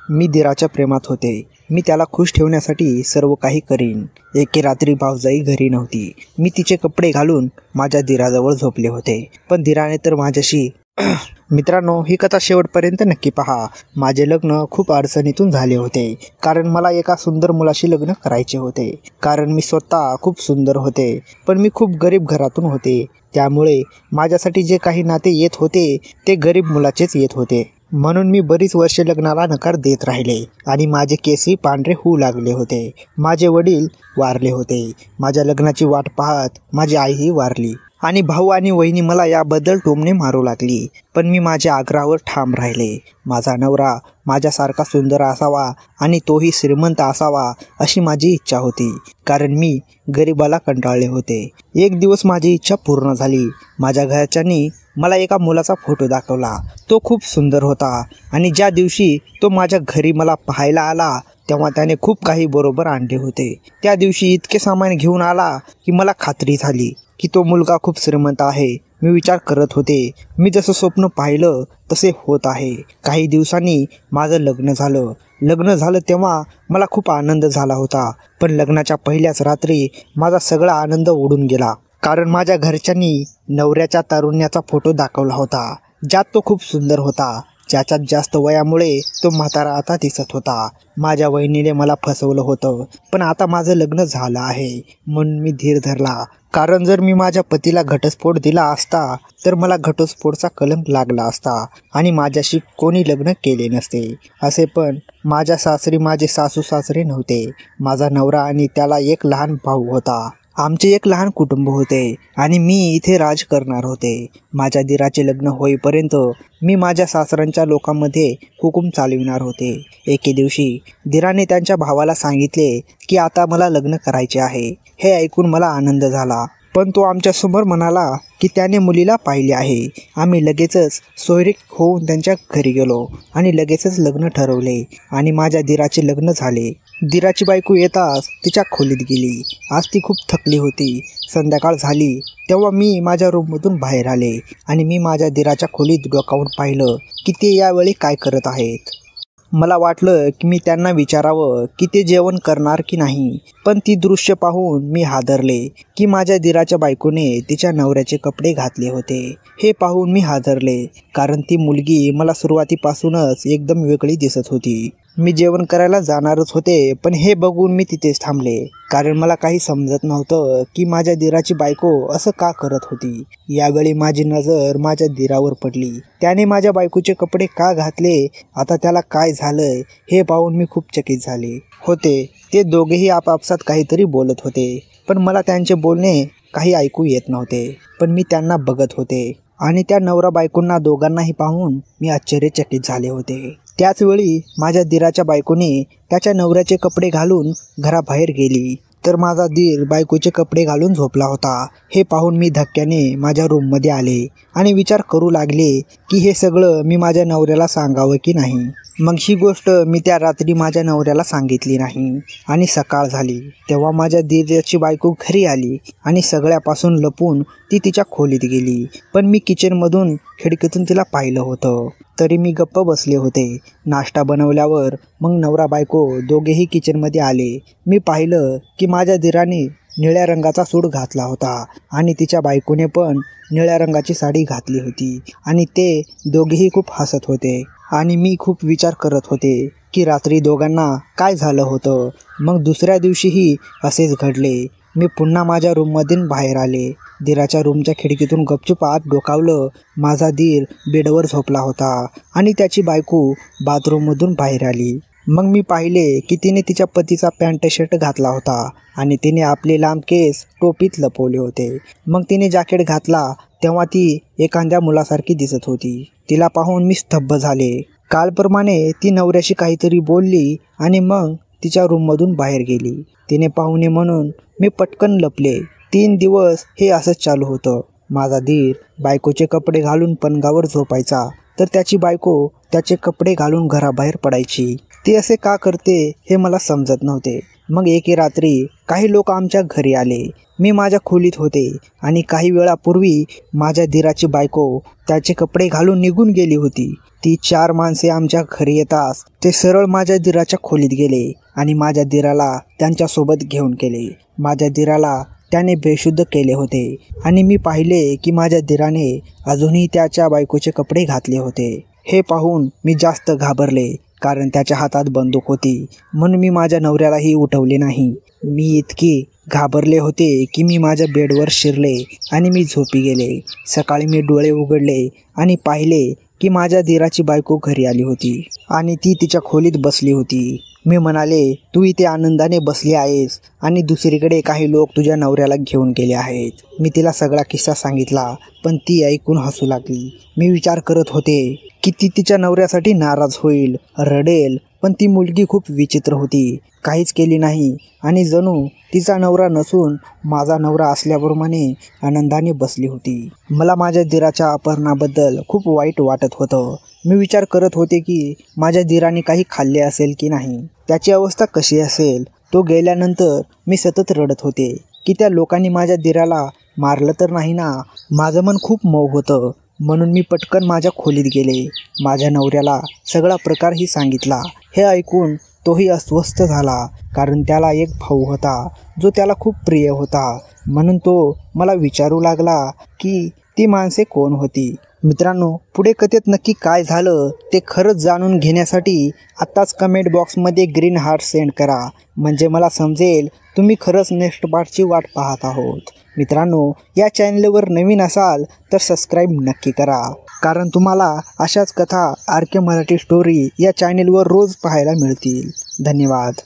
मी दीराच्या प्रेमात होते. मी त्याला खुश ठेवण्यासाठी सर्व काही करीन. एके रात्री भाऊजाई घरी नव्हती. मी तिचे कपडे घालून माझ्या दीराजवळ झोपले होते, पण दीराने तर माझ्याशी मित्रांनो, ही कथा शेवटपर्यंत नक्की पहा. माझे लग्न खूप अडचणीतून झाले होते, कारण मला एका सुंदर मुलाशी लग्न करायचे होते. कारण मी स्वतः खूप सुंदर होते, पण मी खूप गरीब घरातून होते. त्यामुळे माझ्यासाठी जे काही नाते येत होते ते गरीब मुलाचेच येत होते. म्हणून मी बरीच वर्षे लग्नाला नकार देत राहिले आणि माझे केसही पांढरे होऊ लागले होते. माझे वडील वारले होते. माझ्या लग्नाची वाट पाहत माझी आईही वारली आणि भाऊ आणि वहिनी मला याबद्दल टोमणे मारू लागली. पण मी माझ्या आग्रहावर ठाम राहिले. माझा नवरा माझ्यासारखा सुंदर असावा आणि तोही श्रीमंत असावा अशी माझी इच्छा होती, कारण मी गरिबाला कंटाळले होते. एक दिवस माझी इच्छा पूर्ण झाली. माझ्या घरच्यांनी मला एका मुलाचा फोटो दाखवला. तो खूप सुंदर होता आणि ज्या दिवशी तो माझ्या घरी मला पाहायला आला तेव्हा त्याने खूप काही बरोबर आणले होते. त्या दिवशी इतके सामान घेऊन आला की मला खात्री झाली की तो मुलगा खूप श्रीमंत आहे. मी विचार करत होते, मी जसं स्वप्न पाहिलं तसे होत आहे. काही दिवसांनी माझं लग्न झालं तेव्हा मला खूप आनंद झाला होता. पण लग्नाच्या पहिल्याच रात्री माझा सगळा आनंद उडून गेला, कारण माझ्या घरच्यांनी नवऱ्याच्या तारुण्याचा फोटो दाखवला होता, ज्यात तो खूप सुंदर होता. ज्याच्यात जास्त वयामुळे तो म्हातारा आता दिसत होता. माझ्या वहिनीने मला फसवलं होतं, पण आता माझं लग्न झालं आहे म्हणून मी धीर धरला. कारण जर मी माझ्या पतीला घटस्फोट दिला असता तर मला घटस्फोटचा कलंक लागला असता आणि माझ्याशी कोणी लग्न केले नसते. असे पण माझ्या सासरी माझे सासू सासरे नव्हते. माझा नवरा आणि त्याला एक लहान भाऊ होता. आमचे एक लहान कुटुंब होते आणि मी इथे राज करणार होते. माझ्या दीराचे लग्न होईपर्यंत मी माझ्या सासऱ्यांच्या लोकांमध्ये हुकूम चालविणार होते. एके दिवशी दीराने त्यांच्या भावाला सांगितले की आता मला लग्न करायचे आहे. हे ऐकून मला आनंद झाला, पण तो आमच्यासमोर म्हणाला की त्याने मुलीला पाहिले आहे. आम्ही लगेचच सोयरीक होऊन त्यांच्या घरी गेलो आणि लगेचच लग्न ठरवले आणि माझ्या दीराचे लग्न झाले. दीराची बायको येताच तिच्या खोलीत गेली. आज ती खूप थकली होती. संध्याकाळ झाली तेव्हा मी माझ्या रूममधून बाहेर आले आणि मी माझ्या दीराच्या खोलीत डोकावून पाहिलं की ते यावेळी काय करत आहेत. मला वाटलं की मी त्यांना विचारावं की ते जेवण करणार की नाही, पण ती दृश्य पाहून मी हादरले की माझ्या दीराच्या बायकोने तिच्या नवऱ्याचे कपडे घातले होते. हे पाहून मी हादरले, कारण ती मुलगी मला सुरुवातीपासूनच एकदम वेगळी दिसत होती. मी जेवण करायला जाणारच होते, पण हे बघून मी तिथेच थांबले, कारण मला काही समजत नव्हतं की माझ्या दीराची बायको असं का करत होती. यावेळी माझी नजर माझ्या दीरावर पडली. त्याने माझ्या बायकोचे कपडे का घातले, आता त्याला काय झालंय हे पाहून मी खूप चकित झाले होते. ते दोघेही आपापसात काहीतरी बोलत होते, पण मला त्यांचे बोलणे काही ऐकू येत नव्हते. पण मी त्यांना बघत होते आणि त्या नवरा बायकोंना दोघांनाही पाहून मी आश्चर्यचकित झाले होते. त्याचवेळी माझ्या दीराच्या बायकोने त्याच्या नवऱ्याचे कपडे घालून घराबाहेर गेली, तर माझा दीर बायकोचे कपडे घालून झोपला होता. हे पाहून मी धक्क्याने माझ्या रूममध्ये आले आणि विचार करू लागले की हे सगळं मी माझ्या नवऱ्याला सांगावं की नाही. मग ही गोष्ट मी त्या रात्री माझ्या नवऱ्याला सांगितली नाही आणि सकाळ झाली तेव्हा माझ्या दीराची बायको घरी आली आणि सगळ्यापासून लपून ती तिच्या खोलीत गेली. पण मी किचनमधून खिडकीतून तिला पाहिलं होतं, तरी मी गप्प बसले होते. नाश्ता बनवल्यावर मग नवरा बायको दोघेही किचनमध्ये आले. मी पाहिलं की माझ्या दीराने निळ्या रंगाचा सूट घातला होता आणि तिच्या बायकोने पण निळ्या रंगाची साडी घातली होती आणि ते दोघेही खूप हसत होते आणि मी खूप विचार करत होते की रात्री दोघांना काय झालं होतं. मग दुसऱ्या दिवशीही असेच घडले. मी पुन्हा माझ्या रूममधून बाहेर आले. दीराच्या रूमच्या खिडकीतून गपचूप आत डोकावलं. माझा दीर बेडवर झोपला होता आणि त्याची बायको बाथरूममधून बाहेर आली. मग मी पाहिले की तिने तिच्या पतीचा पॅन्ट शर्ट घातला होता आणि तिने आपले लांब केस टोपीत लपवले होते. मग तिने जॅकेट घातला तेव्हा ती एखाद्या मुलासारखी दिसत होती. तिला पाहून मी स्तब्ध झाले. कालप्रमाणे ती नवऱ्याशी काहीतरी बोलली आणि मग तिच्या रूममधून बाहेर गेली. तिने पाहू नये म्हणून मी पटकन लपले. 3 दिवस हे असंच चालू होतं. माझा दीर बायकोचे कपडे घालून पलंगावर झोपायचा, तर त्याची बायको त्याचे कपडे घालून घराबाहेर पडायची. ती असे का करते हे मला समजत नव्हते. मग एके रात्री काही लोक आमच्या घरी आले. मी माझ्या खोलीत होते आणि काही वेळापूर्वी माझ्या दिराची बायको त्याचे कपडे घालून निघून गेली होती. ती 4 माणसे आमच्या घरी येताच ते सरळ माझ्या दिराच्या खोलीत गेले आणि माझ्या दिराला त्यांच्यासोबत घेऊन गेले. माझ्या दिराला त्याने बेशुद्ध केले होते आणि मी पाहिले की माझ्या दिराने अजूनही त्याच्या बायकोचे कपडे घातले होते. हे पाहून मी जास्त घाबरले, कारण त्याच्या हातात बंदूक होती. म्हणून मी माझ्या नवऱ्यालाही उठवले नाही. मी इतके घाबरले होते की मी माझ्या बेडवर शिरले आणि मी झोपी गेले. सकाळी मी डोळे उघडले आणि पाहिले की माझ्या दिराची बायको घरी आली होती आणि ती तिच्या खोलीत बसली होती. मी म्हणाले, तू इथे आनंदाने बसली आहेस आणि दुसरीकडे काही लोक तुझ्या नवऱ्याला घेऊन गेले आहेत. मी तिला सगळा किस्सा सांगितला, पण ती ऐकून हसू लागली. मी विचार करत होते की ती तिच्या नवऱ्यासाठी नाराज होईल, रडेल, पण ती मुलगी खूप विचित्र होती. काहीच केली नाही आणि जणू तिचा नवरा नसून माझा नवरा असल्याप्रमाणे आनंदाने बसली होती. मला माझ्या दिराच्या अपहरणाबद्दल खूप वाईट वाटत होतं. मी विचार करत होते की माझ्या दिराने काही खाल्ले असेल की नाही, त्याची अवस्था कशी असेल. तो गेल्यानंतर मी सतत रडत होते की त्या लोकांनी माझ्या दिराला मारलं तर नाही ना. माझं मन खूप मऊ होतं, म्हणून मी पटकन माझ्या खोलीत गेले. माझ्या नवऱ्याला सगळा प्रकारही सांगितला. हे ऐकून तोही अस्वस्थ झाला, कारण त्याला एक भाऊ होता जो त्याला खूप प्रिय होता. म्हणून तो मला विचारू लागला की ती माणसे कोण होती. मित्रांनो, पुढे कथेत नक्की काय झालं ते खरंच जाणून घेण्यासाठी आत्ताच कमेंट बॉक्समध्ये ग्रीन हार्ट सेंड करा, म्हणजे मला समजेल तुम्ही खरंच नेक्स्ट पार्टची वाट पाहत आहोत. मित्रांनो, या चॅनलवर नवीन असाल तर सबस्क्राईब नक्की करा, कारण तुम्हाला अशाच कथा RK मराठी स्टोरी या चॅनलवर रोज पाहायला मिळतील. धन्यवाद.